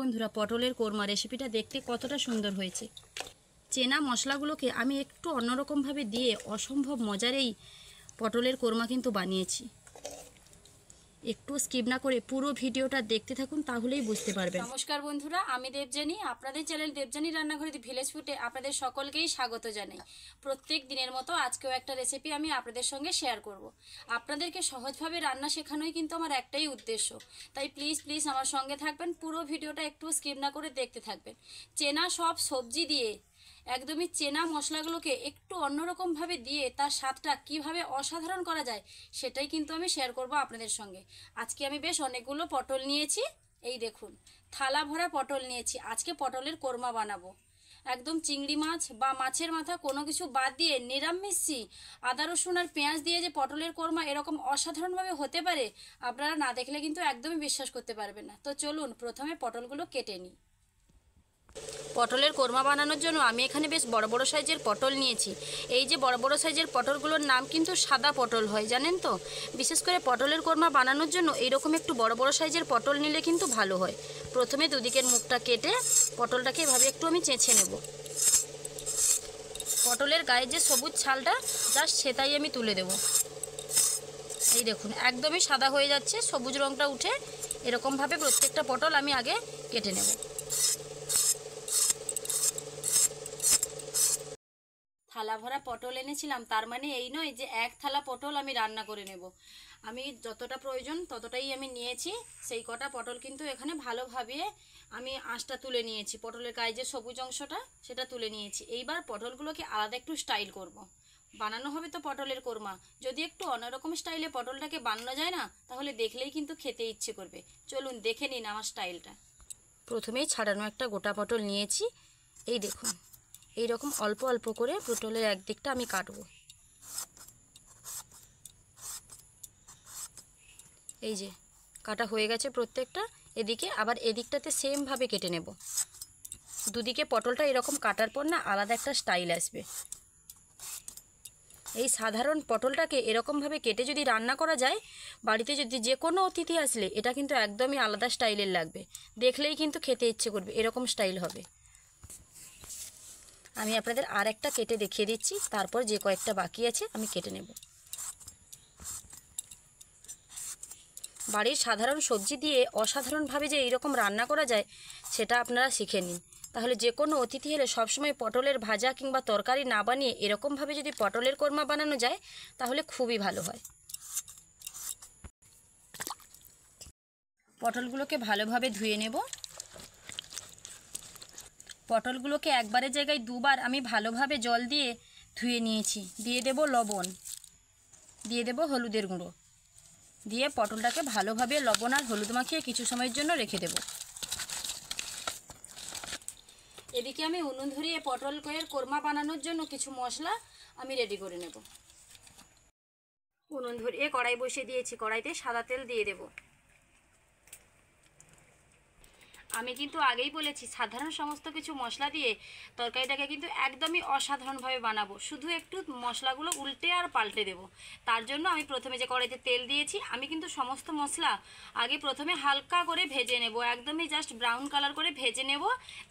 বন্ধুরা, পটলের কোরমা রেসিপিটা দেখতে কতটা সুন্দর হয়েছে। চেনা মশলাগুলোকে আমি একটু অন্যরকমভাবে দিয়ে অসম্ভব মজার এই পটলের কোরমা কিন্তু বানিয়েছি। একটু স্কিপ না করে পুরো ভিডিওটা দেখতে থাকুন, তাহলেই বুঝতে পারবেন। নমস্কার বন্ধুরা, আমি দেবযানী। আপনাদের চ্যানেল দেবযানী রান্নাঘরে ভিলেজ ফুডে আপনাদের সকলকেই স্বাগত জানাই। প্রত্যেক দিনের মতো আজকেও একটা রেসিপি আমি আপনাদের সঙ্গে শেয়ার করব। আপনাদেরকে সহজভাবে রান্না শেখানোই কিন্তু আমার একটাই উদ্দেশ্য। তাই প্লিজ আমার সঙ্গে থাকবেন, পুরো ভিডিওটা একটু স্কিপ না করে দেখতে থাকবেন। চেনা সব সবজি দিয়ে একদমই চেনা মশলাগুলোকে একটু অন্যরকমভাবে দিয়ে তার স্বাদটা কিভাবে অসাধারণ করা যায় সেটাই কিন্তু আমি শেয়ার করব আপনাদের সঙ্গে। আজকে আমি বেশ অনেকগুলো পটল নিয়েছি, এই দেখুন থালা ভরা পটল নিয়েছি। আজকে পটলের কোরমা বানাবো। একদম চিংড়ি মাছ বা মাছের মাথা কোনো কিছু বাদ দিয়ে নিরামিষি আদা রসুন আর পেঁয়াজ দিয়ে যে পটলের কোরমা এরকম অসাধারণভাবে হতে পারে, আপনারা না দেখলে কিন্তু একদমই বিশ্বাস করতে পারবেন না। তো চলুন প্রথমে পটলগুলো কেটে নিই। পটলের কোরমা বানানোর জন্য আমি এখানে বেশ বড় বড় সাইজের পটল নিয়েছি। এই যে বড় বড় সাইজের পটলগুলোর নাম কিন্তু সাদা পটল হয়, জানেন তো। বিশেষ করে পটলের কোরমা বানানোর জন্য এইরকম একটু বড় বড় সাইজের পটল নিলে কিন্তু ভালো হয়। প্রথমে দুদিকের মুখটা কেটে পটলটাকে এভাবে একটু আমি চেঁচে নেব। পটলের গায়ে যে সবুজ ছালটা জাস্ট সেটাই আমি তুলে দেব। এই দেখুন একদমই সাদা হয়ে যাচ্ছে, সবুজ রঙটা উঠে এরকমভাবে প্রত্যেকটা পটল আমি আগে কেটে নেব। থালা ভরা পটল এনেছিলাম, তার মানে এই নয় যে এক থালা পটল আমি রান্না করে নেব। আমি যতটা প্রয়োজন ততটাই আমি নিয়েছি। সেই কটা পটল কিন্তু এখানে ভালোভাবে আমি আঁশটা তুলে নিয়েছি, পটলের গায়ে যে সবুজ অংশটা সেটা তুলে নিয়েছি। এইবার পটলগুলোকে আলাদা একটু স্টাইল করব। বানানো হবে তো পটলের কোরমা, যদি একটু অন্যরকম স্টাইলে পটলটাকে বানানো যায় না, তাহলে দেখলেই কিন্তু খেতে ইচ্ছে করবে। চলুন দেখে নিন আমার স্টাইলটা। প্রথমেই ছাড়ানো একটা গোটা পটল নিয়েছি, এই দেখুন এইরকম অল্প অল্প করে পটলের একদিকটা আমি কাটবো। এই যে কাটা হয়ে গেছে প্রত্যেকটা। এদিকে আবার এদিকটাতে সেমভাবে কেটে নেব। দুদিকে পটলটা এরকম কাটার পর না আলাদা একটা স্টাইল আসবে। এই সাধারণ পটলটাকে এরকমভাবে কেটে যদি রান্না করা যায়, বাড়িতে যদি যে কোনো অতিথি আসলে এটা কিন্তু একদমই আলাদা স্টাইলের লাগবে। দেখলেই কিন্তু খেতে ইচ্ছে করবে, এরকম স্টাইল হবে। আমি আপনাদের আর একটা কেটে দেখিয়ে দিচ্ছি, তারপর যে কয়েকটা বাকি আছে আমি কেটে নেব। বাড়ির সাধারণ সবজি দিয়ে অসাধারণভাবে যে এইরকম রান্না করা যায় সেটা আপনারা শিখে নিন। তাহলে যে কোনো অতিথি এলে সবসময় পটলের ভাজা কিংবা তরকারি না বানিয়ে এরকমভাবে যদি পটলের কোরমা বানানো যায় তাহলে খুবই ভালো হয়। পটলগুলোকে ভালোভাবে ধুয়ে নেব। পটলগুলোকে একবারের জায়গায় দুবার আমি ভালোভাবে জল দিয়ে ধুয়ে নিয়েছি। দিয়ে দেব লবণ, দিয়ে দেব হলুদের গুঁড়ো, দিয়ে পটলটাকে ভালোভাবে লবণ আর হলুদ মাখিয়ে কিছু সময়ের জন্য রেখে দেব। এদিকে আমি উনুন ধরিয়ে পটলের কোরমা বানানোর জন্য কিছু মশলা আমি রেডি করে নেব। উনুন ধরিয়ে কড়াই বসিয়ে দিয়েছি, কড়াইতে সাদা তেল দিয়ে দেব। আমি কিন্তু আগেই বলেছি সাধারণ সমস্ত কিছু মশলা দিয়ে তরকারিটাকে কিন্তু একদমই অসাধারণভাবে বানাবো। শুধু একটু মশলাগুলো উল্টে আর পাল্টে দেব। তার জন্য আমি প্রথমে যে কড়াইতে তেল দিয়েছি, আমি কিন্তু সমস্ত মশলা আগে প্রথমে হালকা করে ভেজে নেব, একদমই জাস্ট ব্রাউন কালার করে ভেজে নেব।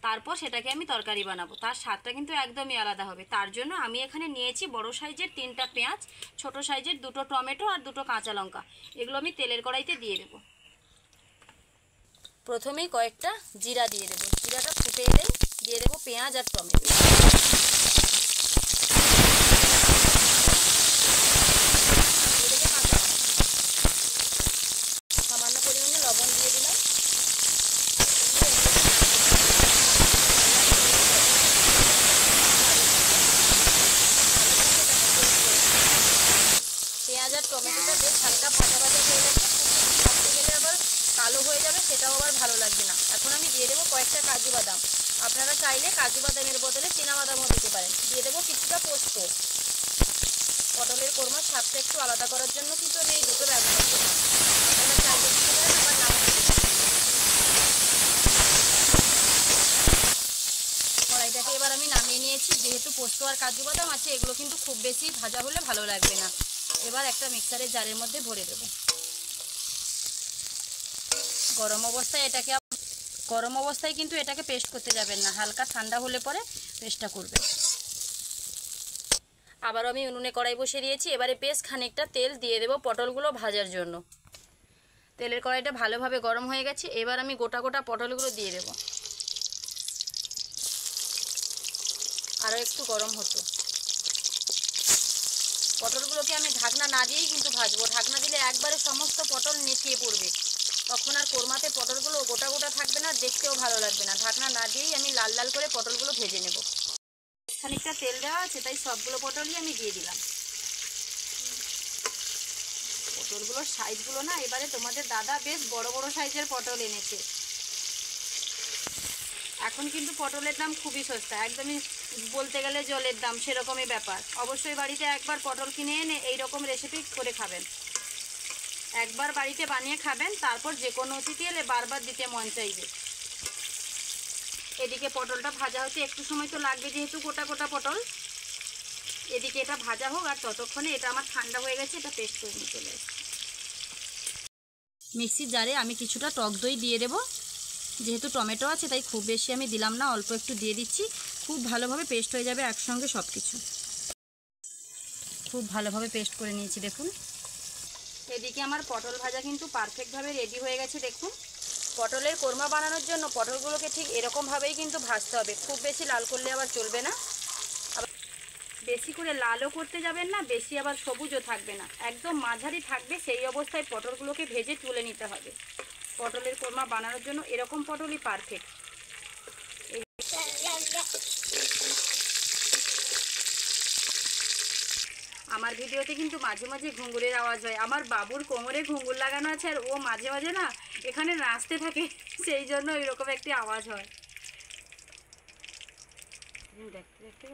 তারপর সেটাকে আমি তরকারি বানাবো, তার স্বাদটা কিন্তু একদমই আলাদা হবে। তার জন্য আমি এখানে নিয়েছি বড় সাইজের 3টা পেঁয়াজ, ছোট সাইজের 2টো টমেটো আর 2টো কাঁচা লঙ্কা। এগুলো আমি তেলের কড়াইতে দিয়ে দেবো। প্রথমেই কয়েকটা জিরা দিয়ে দেবো। জিরাটা ফুটে এলেই দিয়ে দেবো পেঁয়াজ আর টমেটো। সামান্য পরিমাণে লবণ দিয়ে দিলাম। পেঁয়াজ আর টমেটোটা বেশ হালকা ভাজা ভাজা হয়ে গেছে, ভাজতে গেলে আবার কালো হয়ে যাবে, সেটাও আবার ভালো লাগবে না। এখন আমি দিয়ে দেবো কয়েকটা কাজু বাদাম। আপনারা চাইলে কাজু বাদামের বদলে চীনা বাদামও দিতে পারেন। দিয়ে দেবো কিছুটা পোস্ত। পটলের কোরমার স্বাদটা একটু আলাদা করার জন্য কিন্তু আমি এই দুটো ব্যবহার করলাম। আপনারা চাইলে দিতে পারেন, আবার নাও দিতে পারেন। কড়াইটাকে এবার আমি নামিয়ে নিয়েছি। যেহেতু পোস্ত আর কাজু বাদাম আছে, এগুলো কিন্তু খুব বেশি ভাজা হলে ভালো লাগবে না। এবার একটা মিক্সারের জারের মধ্যে ভরে দেবো। গরম অবস্থায় এটাকে গরম অবস্থায় কিন্তু এটাকে পেস্ট করতে যাবেন না, হালকা ঠান্ডা হলে পরে পেস্টটা করবেন। আবারও আমি উনুনে কড়াই বসিয়ে দিয়েছি। এবারে বেশ খানিকটা তেল দিয়ে দেবো পটলগুলো ভাজার জন্য। তেলের কড়াইটা ভালোভাবে গরম হয়ে গেছে। এবার আমি গোটা গোটা পটলগুলো দিয়ে দেবো। আরও একটু গরম হতো। পটলগুলোকে আমি ঢাকনা না দিয়েই কিন্তু ভাজবো। ঢাকনা দিলে একবারে সমস্ত পটল নেতিয়ে পড়বে, তখন আর কোরমাতে পটলগুলো গোটা গোটা থাকবে না, দেখতেও ভালো লাগবে না। ঢাকনা না দিয়েই আমি লাল লাল করে পটলগুলো ভেজে নেব। খানিকটা তেল দেওয়া আছে, তাই সবগুলো পটলই আমি দিয়ে দিলাম। পটলগুলোর সাইজগুলো না এবারে তোমাদের দাদা বেশ বড় বড় সাইজের পটল এনেছে। এখন কিন্তু পটলের দাম খুবই সস্তা, একদমই বলতে গেলে জলের দাম, সেরকমই ব্যাপার। অবশ্যই বাড়িতে একবার পটল কিনে এনে এইরকম রেসিপি করে খাবেন। একবার বাড়িতে বানিয়ে খাবেন, তারপর যে কোনো অতিথি এলে বারবার দিতে মন চাইবে। এদিকে পটলটা ভাজা হতে একটু সময় তো লাগবে, যেহেতু গোটা গোটা পটল। এদিকে এটা ভাজা হোক, আর ততক্ষণে এটা আমার ঠান্ডা হয়ে গেছে, এটা পেস্ট করে নিয়ে চলে আসছে। মিক্সির জারে আমি কিছুটা টক দই দিয়ে দেবো। যেহেতু টমেটো আছে তাই খুব বেশি আমি দিলাম না, অল্প একটু দিয়ে দিচ্ছি। খুব ভালোভাবে পেস্ট হয়ে যাবে একসঙ্গে সব কিছু। খুব ভালোভাবে পেস্ট করে নিয়েছি দেখুন। এদিকে আমার পটল ভাজা কিন্তু পারফেক্টভাবে রেডি হয়ে গেছে দেখুন। পটলের কোরমা বানানোর জন্য পটলগুলোকে ঠিক এরকমভাবেই কিন্তু ভাজতে হবে, খুব বেশি লাল করলে আবার চলবে না। আবার বেশি করে লালও করতে যাবেন না, বেশি আবার সবুজও থাকবে না, একদম মাঝারি থাকবে। সেই অবস্থায় পটলগুলোকে ভেজে তুলে নিতে হবে। পটলের কোরমা বানানোর জন্য এরকম পটলই পারফেক্ট। আমার ভিডিওতে কিন্তু মাঝে মাঝে ঘুঙুরের আওয়াজ হয়। আমার বাবুর কোমরে ঘুঙুর লাগানো আছে, আর ও মাঝে মাঝে না এখানে নাচতে থাকে, সেই জন্য এরকম একটি আওয়াজ হয়। দেখতে দেখতে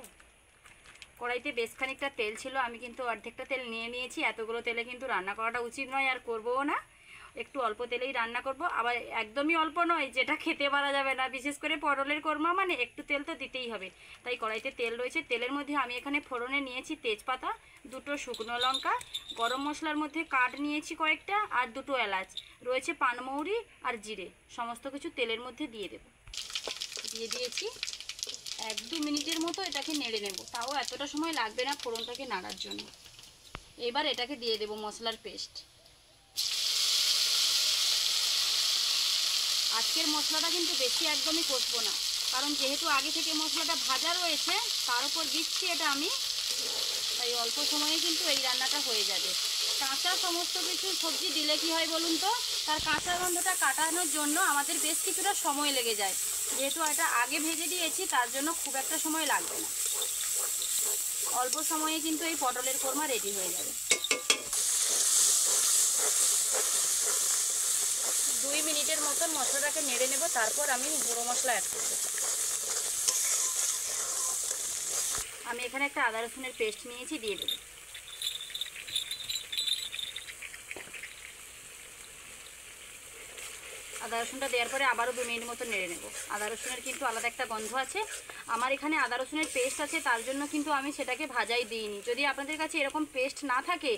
কড়াইতে বেশ খানিকটা তেল ছিল, আমি কিন্তু অর্ধেকটা তেল নিয়ে নিয়েছি। এতগুলো তেলে কিন্তু রান্না করাটা উচিত নয়, আর করবও না। একটু অল্প তেলেই রান্না করব, আবার একদমই অল্প নয় যেটা খেতে পারা যাবে না। বিশেষ করে পটলের কোরমা মানে একটু তেল তো দিতেই হবে। তাই কড়াইতে তেল রয়েছে, তেলের মধ্যে আমি এখানে ফোড়নে নিয়েছি তেজপাতা, দুটো শুকনো লঙ্কা, গরম মশলার মধ্যে কাঠ নিয়েছি কয়েকটা, আর দুটো এলাচ রয়েছে, পানমৌরি আর জিরে। সমস্ত কিছু তেলের মধ্যে দিয়ে দেব। দিয়ে দিয়েছি। 1-2 মিনিটের মতো এটাকে নেড়ে নেব, তাও এতটা সময় লাগবে না ফোড়নটাকে নাড়ার জন্য। এবার এটাকে দিয়ে দেব মশলার পেস্ট। আজকের মশলাটা কিন্তু বেশি একদমই কষবো না, কারণ যেহেতু আগে থেকে মশলাটা ভাজা রয়েছে, তার উপর দিচ্ছি এটা আমি, তাই অল্প সময়ে কিন্তু এই রান্নাটা হয়ে যাবে। কাঁচা সমস্ত কিছু সবজি দিলে কি হয় বলুন তো, তার কাঁচা গন্ধটা কাটানোর জন্য আমাদের বেশ কিছুটা সময় লেগে যায়। যেহেতু এটা আগে ভেজে দিয়েছি, তার জন্য খুব একটা সময় লাগবে না। অল্প সময়ে কিন্তু এই পটলের কোরমা রেডি হয়ে যাবে। 2 মিনিটের মতন মশলাটাকে নেড়ে নেব, তারপর আমি গুঁড়ো মশলা অ্যাড করব। আমি এখানে একটা আদা রসুনের পেস্ট নিয়েছি, দিয়ে দেব। আদা রসুনটা দেওয়ার পরে আবারও 2 মিনিট মতো নেড়ে নেব। আদা রসুনের কিন্তু আলাদা একটা গন্ধ আছে। আমার এখানে আদা রসুনের পেস্ট আছে, তার জন্য কিন্তু আমি সেটাকে ভাজাই দিইনি। যদি আপনাদের কাছে এরকম পেস্ট না থাকে,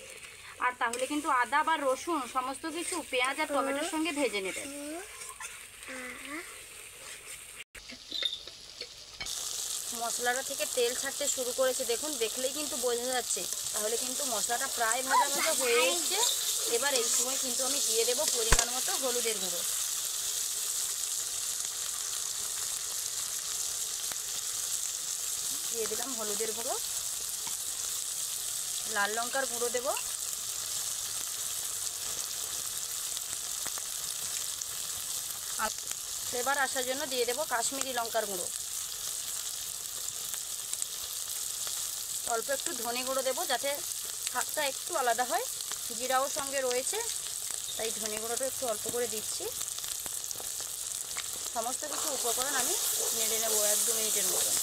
আর তাহলে কিন্তু আদা বা রসুন সমস্ত কিছু পেঁয়াজ আর টমেটোর সঙ্গে ভেজে নেবেন। মশলাটা থেকে তেল ছাড়তে শুরু করেছে দেখুন, দেখলেই কিন্তু বোঝা যাচ্ছে। তাহলে কিন্তু মশলাটা প্রায় ভাজা ভাজা হয়ে এসছে। এবার এই সময় কিন্তু আমি দিয়ে দেব পরিমাণ মতো হলুদের গুঁড়ো। দিয়ে দিলাম হলুদের গুঁড়ো। লাল লঙ্কার গুঁড়ো দেব। ফ্লেভার আসার জন্য দিয়ে দেব কাশ্মীরি লঙ্কার গুঁড়ো। অল্প একটু ধনে গুঁড়ো দেবো, যাতে স্বাদটা একটু আলাদা হয়। জিরাও সঙ্গে রয়েছে, তাই ধনে গুঁড়োটা একটু অল্প করে দিচ্ছি। সমস্ত কিছু উপকরণ আমি নেড়ে নেবো 1-2 মিনিটের মতন।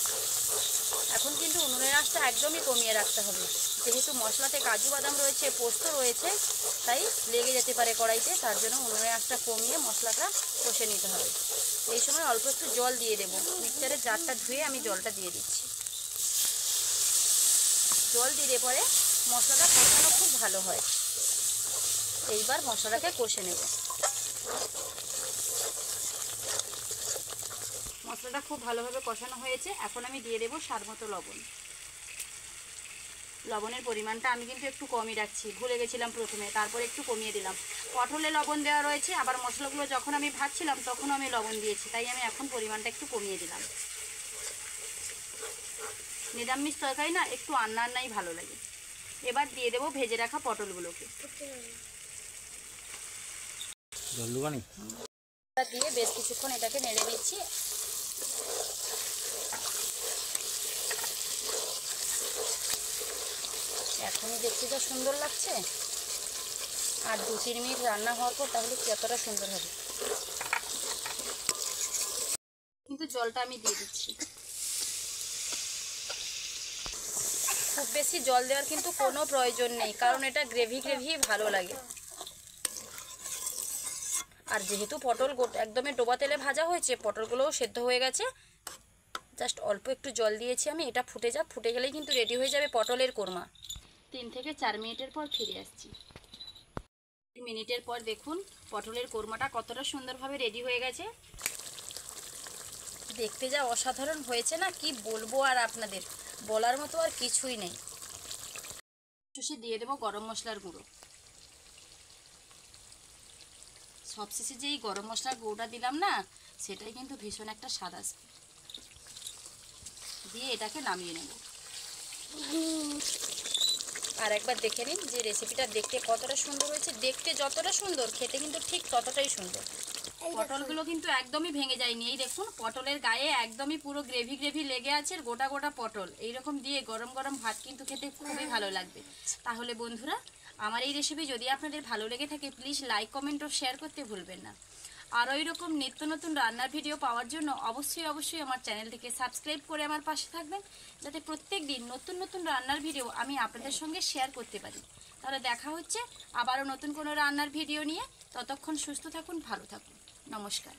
এখন কিন্তু উনুনের আঁচটা একদমই কমিয়ে রাখতে হবে, যেহেতু মশলাতে কাজু বাদাম রয়েছে, পোস্ত রয়েছে, তাই লেগে যেতে পারে কড়াইতে। তার জন্য উনুনের আঁচটা কমিয়ে মশলাটা কষে নিতে হবে। এই সময় অল্প একটু জল দিয়ে দেবো। মিক্সচারের জারটা ধুয়ে আমি জলটা দিয়ে দিচ্ছি। জল দিলে পরে মশলাটা কষানো খুব ভালো হয়। এইবার মশলাটাকে কষে নেব। মশলাটা খুব ভালোভাবে কষানো হয়েছে। এখন আমি দিয়ে দেবো স্বাদ মতো লবণ। লবণের পরিমাণটা আমি কিন্তু একটু কমই রাখছি, ভুলে গেছিলাম প্রথমে, তারপর একটু কমিয়ে দিলাম। পটলে লবণ দেওয়া রয়েছে, আবার মশলাগুলো যখন আমি ভাজছিলাম তখন আমি লবণ দিয়েছি, তাই আমি এখন পরিমাণটা একটু কমিয়ে দিলাম। নিরামিষ তরকারি না একটু আন্নাই ভালো লাগে। এবার দিয়ে দেবো ভেজে রাখা পটলগুলোকে দিয়ে বেশ কিছুক্ষণ এটাকে নেড়ে দিচ্ছি। এখনই দেখছি তো সুন্দর লাগছে, আর 2-3 মিনিট রান্না হওয়ার পর তাহলে কতটা সুন্দর হবে। কিন্তু জলটা আমি দিয়ে দিচ্ছি। খুব বেশি জল দেওয়ার কিন্তু কোনো প্রয়োজন নেই, কারণ এটা গ্রেভি ভালো লাগে। আর যেহেতু পটল একদমই ডোবা তেলে ভাজা হয়েছে, পটলগুলোও সেদ্ধ হয়ে গেছে, জাস্ট অল্প একটু জল দিয়েছি আমি। এটা ফুটে যাক, ফুটে গেলেই কিন্তু রেডি হয়ে যাবে পটলের কোরমা। 3 থেকে 4 মিনিটের পর ফিরে আসছি। 3 মিনিটের পর দেখুন পটলের কোরমাটা কতটা সুন্দরভাবে রেডি হয়ে গেছে। দেখতে যা অসাধারণ হয়েছে না, কি বলবো আর আপনাদের, বলার মতো আর কিছুই নেই। শেষে দিয়ে দেবো গরম মশলার গুঁড়ো। সবশেষে যেই গরম মশলার গুঁড়োটা দিলাম না, সেটাই কিন্তু ভীষণ একটা স্বাদ আসবে। দিয়ে এটাকে নামিয়ে নেব। আর একবার দেখে নিন যে রেসিপিটা দেখতে কতটা সুন্দর হয়েছে। দেখতে যতটা সুন্দর, খেতে কিন্তু ঠিক ততটাই সুন্দর। পটলগুলো কিন্তু একদমই ভেঙে যায়নি। এই দেখুন পটলের গায়ে একদমই পুরো গ্রেভি লেগে আছে, গোটা গোটা পটল। এইরকম দিয়ে গরম গরম ভাত কিন্তু খেতে খুবই ভালো লাগবে। তাহলে বন্ধুরা, আমার এই রেসিপি যদি আপনাদের ভালো লেগে থাকে, প্লিজ লাইক, কমেন্ট ও শেয়ার করতে ভুলবেন না। আর ওই রকম নিত্য নতুন রান্নার ভিডিও পাওয়ার জন্য অবশ্যই আমার চ্যানেলটিকে সাবস্ক্রাইব করে আমার পাশে থাকবেন, যাতে প্রত্যেক দিন নতুন নতুন রান্নার ভিডিও আমি আপনাদের সঙ্গে শেয়ার করতে পারি। তাহলে দেখা হচ্ছে আবারও নতুন কোনো রান্নার ভিডিও নিয়ে। ততক্ষণ সুস্থ থাকুন, ভালো থাকুন। নমস্কার।